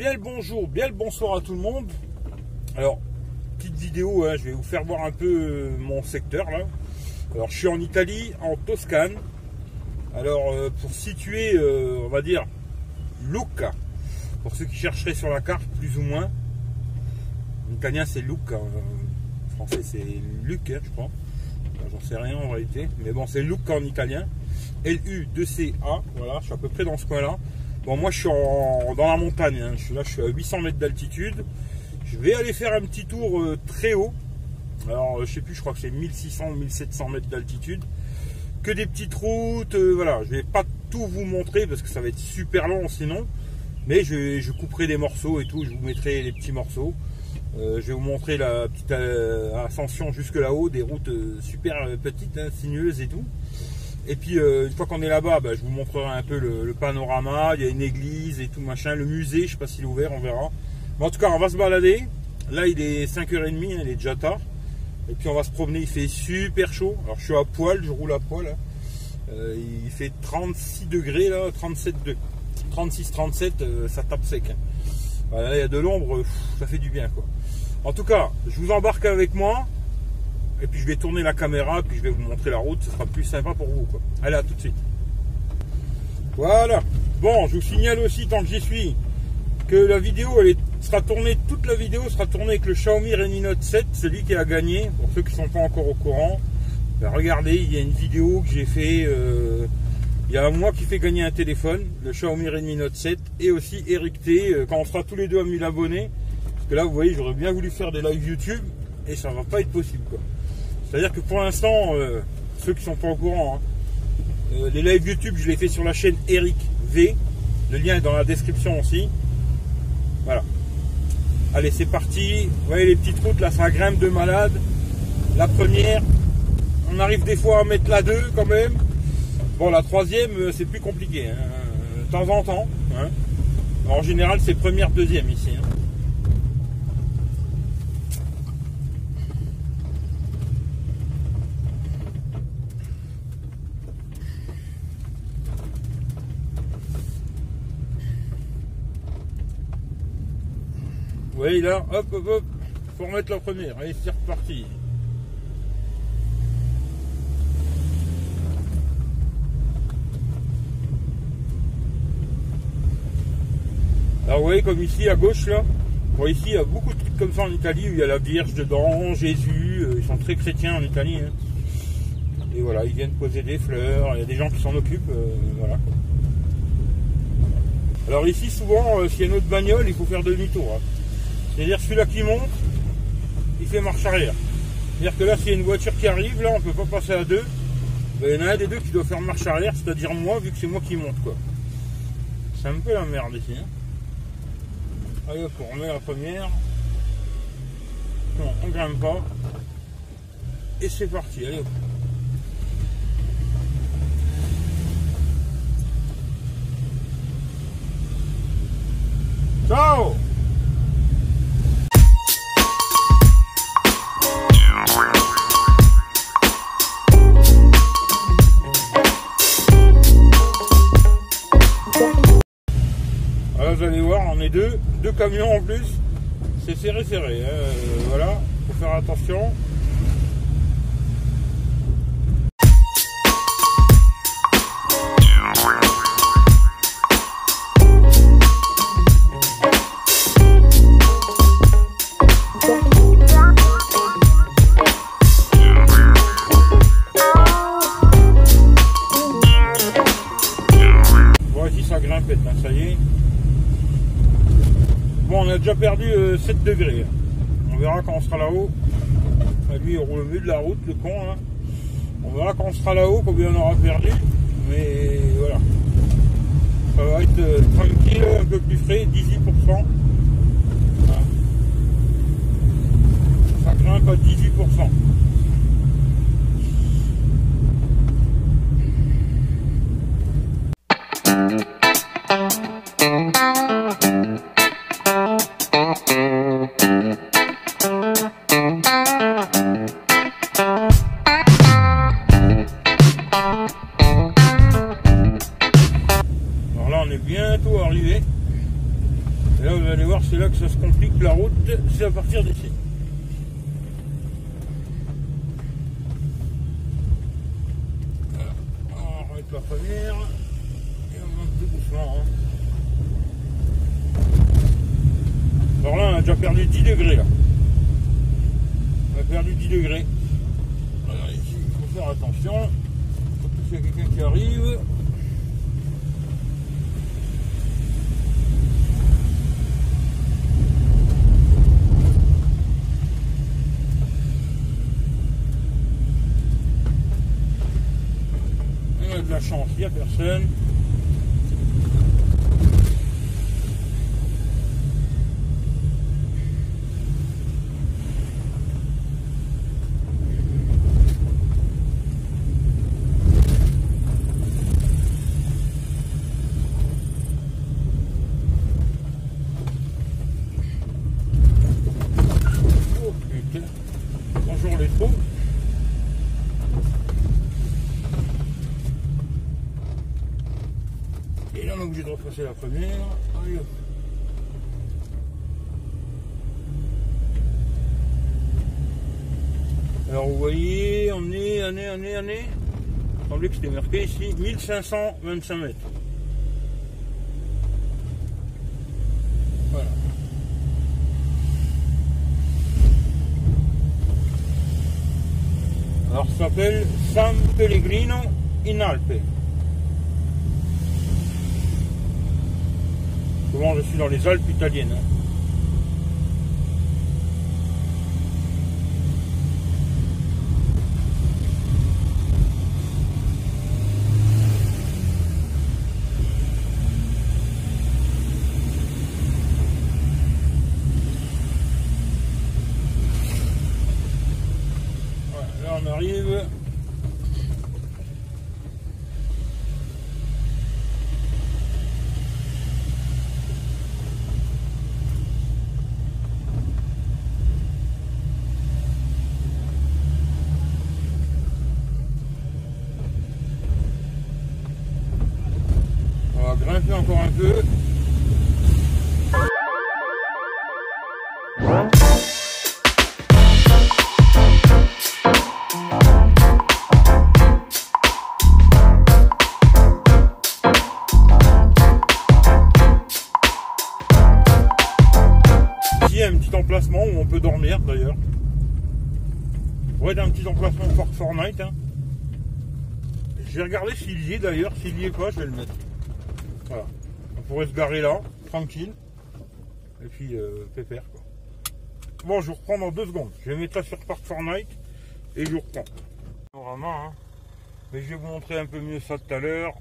bien le bonjour, bien le bonsoir à tout le monde. Alors, petite vidéo, hein, je vais vous faire voir un peu mon secteur là. Alors, je suis en Italie, en Toscane. Alors, pour situer, on va dire, Lucca, pour ceux qui chercheraient sur la carte, plus ou moins. En italien, c'est Lucca. En français, c'est Luc, hein, je crois. J'en sais rien en réalité. Mais bon, c'est Lucca en italien. L-U-2-C-A. Voilà, je suis à peu près dans ce coin-là. Bon, moi, je suis dans la montagne. Hein. Je suis à 800 mètres d'altitude. Je vais aller faire un petit tour très haut. Alors, je sais plus, je crois que c'est 1600 ou 1700 mètres d'altitude. Que des petites routes. Voilà, je vais pas tout vous montrer parce que ça va être super long sinon. Mais je couperai des morceaux et tout. Je vous mettrai les petits morceaux. Je vais vous montrer la petite ascension jusque là-haut. Des routes super petites, hein, sinueuses et tout. Et puis une fois qu'on est là-bas, bah, je vous montrerai un peu le panorama. Il y a une église et tout machin, le musée, je sais pas s'il est ouvert, on verra. Mais en tout cas, on va se balader. Là, il est 5h30, hein, il est déjà tard. Et puis on va se promener, il fait super chaud. Alors je suis à poil, je roule à poil. Hein. Il fait 36 degrés là, 36-37, ça tape sec. Hein. Voilà, il y a de l'ombre, ça fait du bien quoi. En tout cas, je vous embarque avec moi. Et puis je vais tourner la caméra, puis je vais vous montrer la route, ce sera plus sympa pour vous quoi. Allez, à tout de suite. Voilà. Bon, je vous signale aussi, tant que j'y suis, que la vidéo, sera tournée, toute la vidéo sera tournée avec le Xiaomi Redmi Note 7, celui qui a gagné, pour ceux qui ne sont pas encore au courant. Ben, regardez, il y a une vidéo que j'ai fait, il y a un mois qui fait gagner un téléphone, le Xiaomi Redmi Note 7, et aussi Eric T, quand on sera tous les deux à 1000 abonnés, parce que là, vous voyez, j'aurais bien voulu faire des lives YouTube, et ça va pas être possible quoi. C'est-à-dire que pour l'instant, ceux qui sont pas au courant, hein, les lives YouTube, je les fais sur la chaîne Eric V. Le lien est dans la description aussi. Voilà. Allez, c'est parti. Vous voyez les petites routes, là, ça grimpe de malade. La première, on arrive des fois à mettre la 2 quand même. Bon, la troisième, c'est plus compliqué. Hein, de temps en temps. Hein. En général, c'est première, deuxième ici. Hein. Vous voyez là, hop, hop, hop, faut remettre la première, allez, c'est reparti. Alors vous voyez comme ici à gauche là, bon, ici il y a beaucoup de trucs comme ça en Italie, où il y a la Vierge dedans, Jésus, ils sont très chrétiens en Italie. Hein. Et voilà, ils viennent poser des fleurs, il y a des gens qui s'en occupent, voilà. Alors ici souvent, s'il y a une autre bagnole, il faut faire demi-tour. Hein. C'est-à-dire celui-là qui monte, il fait marche arrière. C'est-à-dire que là, s'il y a une voiture qui arrive, là, on ne peut pas passer à deux. Ben, il y en a un des deux qui doit faire marche arrière, c'est-à-dire moi, vu que c'est moi qui monte, quoi. C'est un peu la merde ici. Hein. Allez, hop, on remet la première. Non, on ne grimpe pas. Et c'est parti, allez hop. Ciao! Vous allez voir, on est deux camions en plus, c'est serré, hein. Voilà, faut faire attention. Bon, ici ça grimpe, hein, ça y est. Bon, on a déjà perdu 7 degrés. On verra quand on sera là-haut. Lui, il roule au milieu de la route, le con. Hein. On verra quand on sera là-haut combien on aura perdu. Mais voilà. Ça va être tranquille, un peu plus frais, 18%. Voilà. Ça grimpe à 18%. c'est à partir d'ici. On va remettre la première et on monte tout doucement. Hein. Alors là, on a déjà perdu 10 degrés. Là. On a perdu 10 degrés. Alors ici, il faut faire attention. Surtout s'il y a quelqu'un qui arrive. On a de la chance, il n'y a personne. Bonjour les trous. Et là on est obligé de repasser la première. Allez hop. Alors vous voyez, on est. Il semblait que c'était marqué ici 1525 mètres. Voilà. Alors ça s'appelle San Pellegrino in Alpe. Souvent je suis dans les Alpes italiennes. Hein. Voilà, là on arrive. On va grimper encore un peu. Ici il y a un petit emplacement où on peut dormir d'ailleurs. Ça pourrait être un petit emplacement Fort Fortnite. Hein. J'ai regardé s'il y est d'ailleurs, s'il y est pas, je vais le mettre. Voilà. On pourrait se garer là, tranquille. Et puis pépère quoi. Bon, je vous reprends dans 2 secondes. Je vais mettre ça sur Fort Fortnite et je vous reprends. Panorama, hein. Mais je vais vous montrer un peu mieux ça tout à l'heure.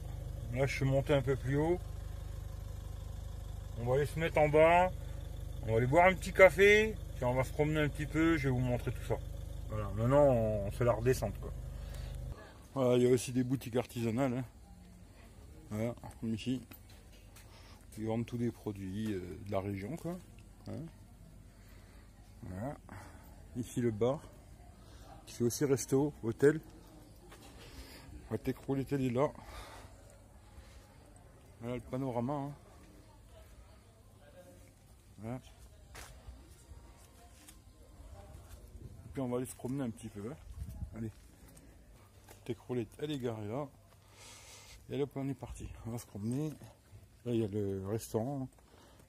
Là je suis monté un peu plus haut. On va aller se mettre en bas. On va aller boire un petit café. Puis on va se promener un petit peu. Je vais vous montrer tout ça. Voilà. Maintenant on fait la redescente quoi. Voilà, il y a aussi des boutiques artisanales. Hein. Voilà, comme ici. Ils vendent tous des produits de la région quoi. Hein. Voilà. Ici le bar. C'est aussi resto, hôtel. La Techroulette est là. Voilà le panorama. Hein. Voilà. Et puis on va aller se promener un petit peu. Hein. Allez. Techroulette, elle est garée là. Et là on est parti. On va se promener. Là il y a le restaurant.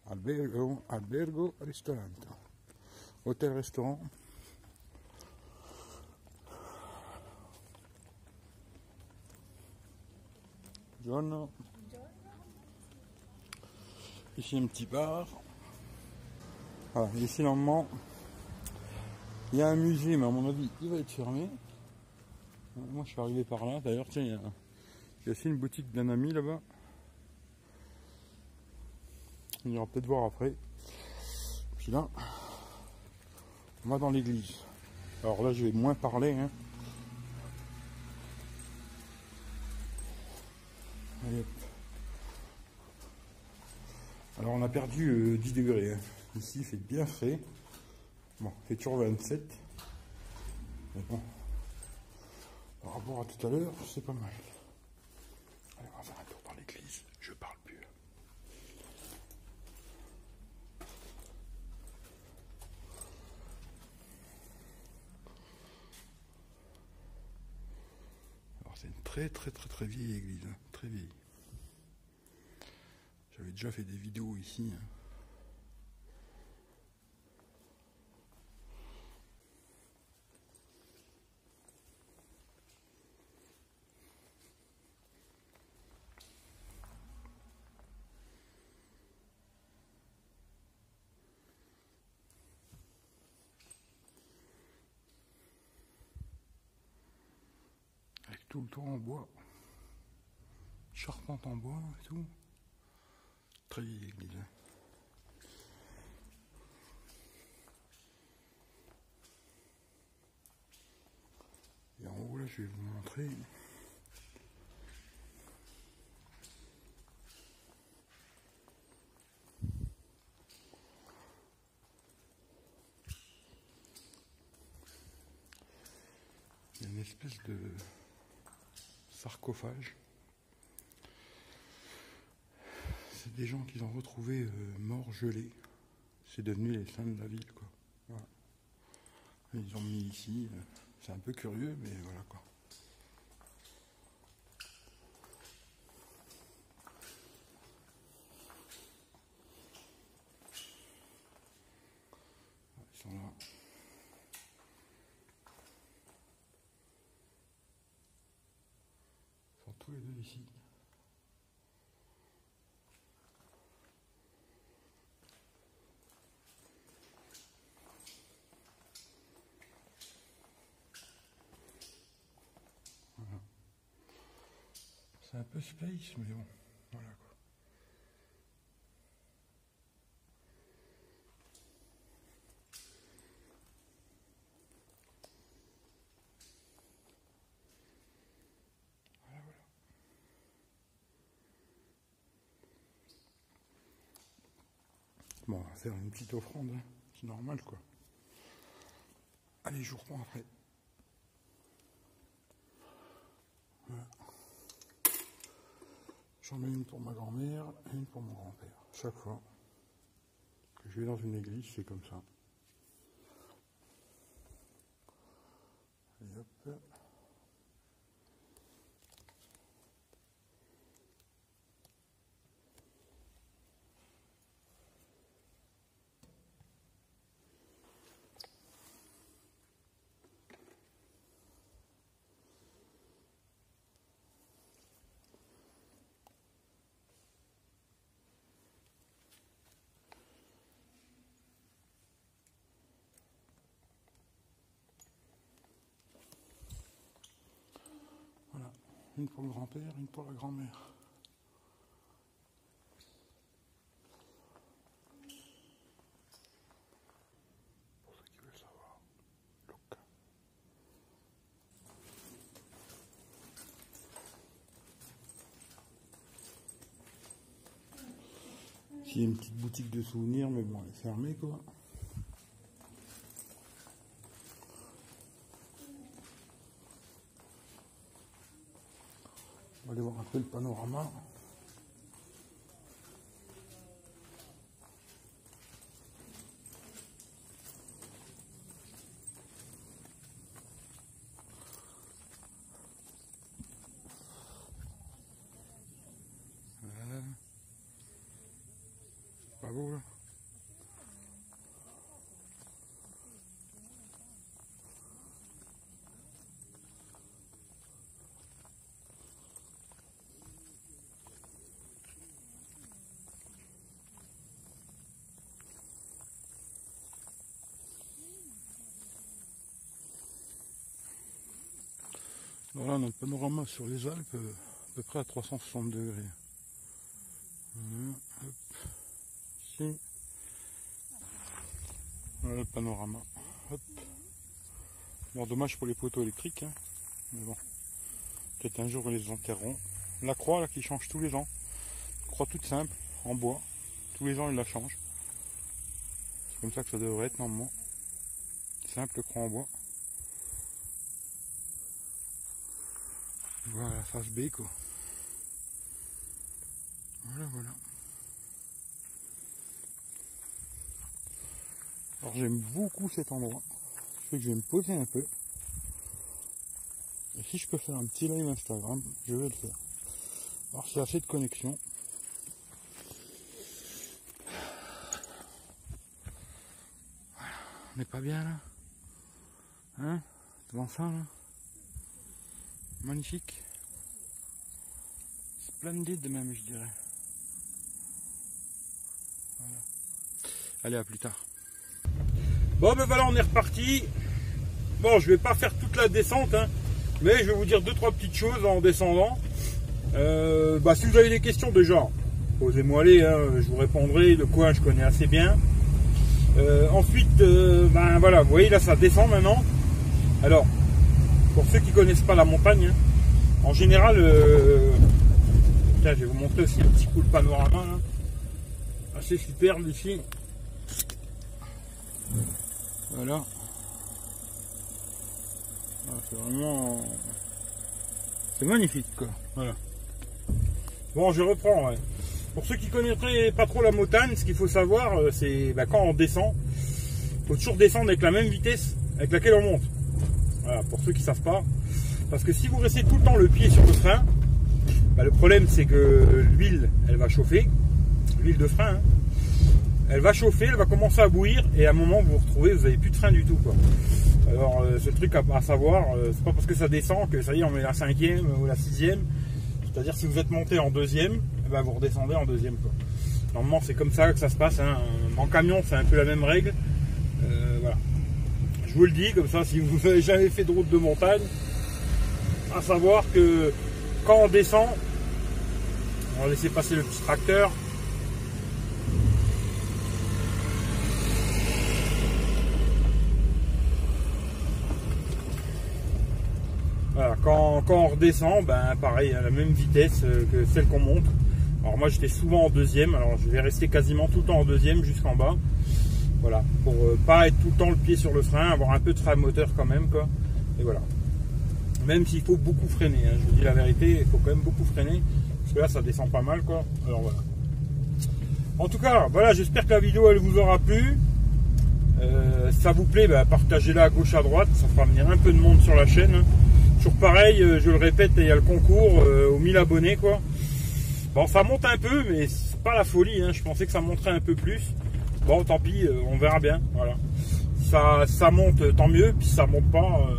Albergo Ristorante. Hôtel restaurant. John. Ici un petit bar. Voilà, ici normalement il y a un musée, mais à mon avis il va être fermé. Moi je suis arrivé par là. D'ailleurs tiens, il y a aussi une boutique d'un ami là-bas. On ira peut-être voir après. Puis là, on va dans l'église. Alors là je vais moins parler. Hein. Allez, hop. Alors on a perdu 10 degrés. Hein. Ici il fait bien frais. Bon, il fait toujours 27. Mais bon, par rapport à tout à l'heure, c'est pas mal. Allez, on va faire un tour dans l'église. Je parle plus. C'est une très vieille église, hein, très vieille. J'avais déjà fait des vidéos ici. Hein. Avec tout le toit en bois, charpente en bois et tout. Très vieille église. Hein. Et en haut là, je vais vous montrer. Il y a une espèce de sarcophage. C'est des gens qui ont retrouvé morts gelés. C'est devenu les saints de la ville, quoi. Voilà. Ils ont mis ici. C'est un peu curieux, mais voilà, quoi. Ils sont là. Ils sont tous les deux ici. Voilà. C'est un peu space, mais bon, voilà quoi. Voilà, voilà. Bon, on va faire une petite offrande, hein. C'est normal quoi. Allez, je vous reprends après. Voilà. J'en mets une pour ma grand-mère et une pour mon grand-père. Chaque fois que je vais dans une église, c'est comme ça. Et hop. Voilà. Une pour le grand-père, une pour la grand-mère. Pour ceux qui veulent savoir. Look. Ici, il y a une petite boutique de souvenirs, mais bon, elle est fermée, quoi. On va aller voir un peu le panorama. Voilà. Pas beau, là. Voilà notre panorama sur les Alpes, à peu près à 360 degrés. Voilà, hop, ici. Voilà le panorama. Hop. Bon, dommage pour les poteaux électriques, hein. Mais bon, peut-être un jour ils les enterreront. La croix là qui change tous les ans, croix toute simple, en bois. Tous les ans ils la changent. C'est comme ça que ça devrait être normalement. Simple croix en bois. Voilà la face B quoi. Voilà, voilà. Alors j'aime beaucoup cet endroit. Je fais que je vais me poser un peu. Et si je peux faire un petit live Instagram, je vais le faire. Alors c'est assez de connexion. Voilà. On n'est pas bien là, hein, devant ça là. Magnifique. Splendide même, je dirais. Voilà. Allez, à plus tard. Bon ben voilà, on est reparti. Bon, je vais pas faire toute la descente, hein, mais je vais vous dire 2-3 petites choses en descendant. Si vous avez des questions déjà, posez-moi les, hein, je vous répondrai. Le coin je connais assez bien. Ensuite, voilà, vous voyez là ça descend maintenant. Alors, pour ceux qui connaissent pas la montagne, hein, en général, tiens, je vais vous montrer aussi un petit coup de panorama, là. Assez superbe ici. Voilà. C'est vraiment... C'est magnifique, quoi. Voilà. Bon, je reprends, ouais. Pour ceux qui ne connaîtraient pas trop la montagne, ce qu'il faut savoir, c'est quand on descend, il faut toujours descendre avec la même vitesse avec laquelle on monte. Voilà, pour ceux qui ne savent pas. Parce que si vous restez tout le temps le pied sur le frein, le problème c'est que l'huile, elle va chauffer. L'huile de frein, hein. Elle va chauffer, elle va commencer à bouillir et à un moment vous vous retrouvez, vous n'avez plus de frein du tout, quoi. Alors ce truc à savoir, c'est pas parce que ça descend que ça y est on met la 5e ou la 6e. C'est-à-dire si vous êtes monté en 2e, vous redescendez en 2e, quoi. Normalement c'est comme ça que ça se passe, hein. En camion c'est un peu la même règle. Voilà. Je vous le dis comme ça, si vous n'avez jamais fait de route de montagne, à savoir que quand on descend, on va laisser passer le petit tracteur. Voilà, quand on redescend, pareil, à la même vitesse que celle qu'on monte. Alors moi j'étais souvent en 2e, alors je vais rester quasiment tout le temps en 2e jusqu'en bas. Voilà, pour pas être tout le temps le pied sur le frein, avoir un peu de frein moteur quand même, quoi. Et voilà. Même s'il faut beaucoup freiner, hein, je vous dis la vérité, il faut quand même beaucoup freiner. Parce que là ça descend pas mal, quoi. Alors voilà. En tout cas, voilà, j'espère que la vidéo elle vous aura plu. Si ça vous plaît, partagez-la à gauche à droite, ça fera venir un peu de monde sur la chaîne. Toujours pareil, je le répète, il y a le concours aux 1000 abonnés, quoi. Bon, ça monte un peu, mais c'est pas la folie, hein. Je pensais que ça monterait un peu plus. Bon, tant pis, on verra bien. Voilà. Ça monte, tant mieux. Puis ça monte pas.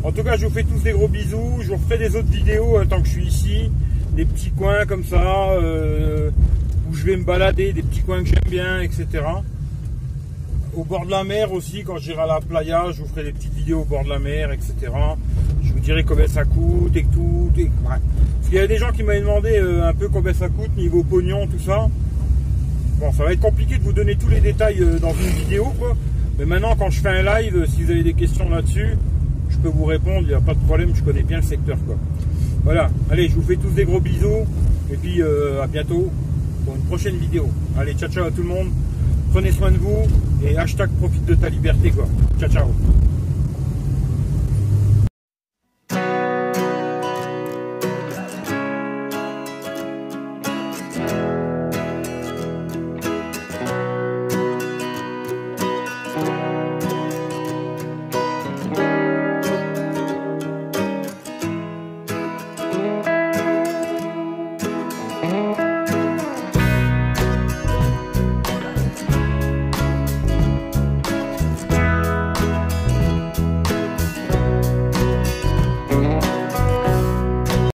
En tout cas, je vous fais tous des gros bisous. Je vous ferai des autres vidéos tant que je suis ici. Des petits coins comme ça, où je vais me balader, des petits coins que j'aime bien, etc. Au bord de la mer aussi, quand j'irai à la playa, je vous ferai des petites vidéos au bord de la mer, etc. Je vous dirai combien ça coûte et tout. Ouais. Parce qu'il y a des gens qui m'avaient demandé un peu combien ça coûte, niveau pognon, tout ça. Bon, ça va être compliqué de vous donner tous les détails dans une vidéo, quoi. Mais maintenant, quand je fais un live, si vous avez des questions là-dessus, je peux vous répondre, il n'y a pas de problème, je connais bien le secteur, quoi. Voilà, allez, je vous fais tous des gros bisous. Et puis, à bientôt pour une prochaine vidéo. Allez, ciao, ciao à tout le monde. Prenez soin de vous et hashtag profite de ta liberté, quoi. Ciao, ciao.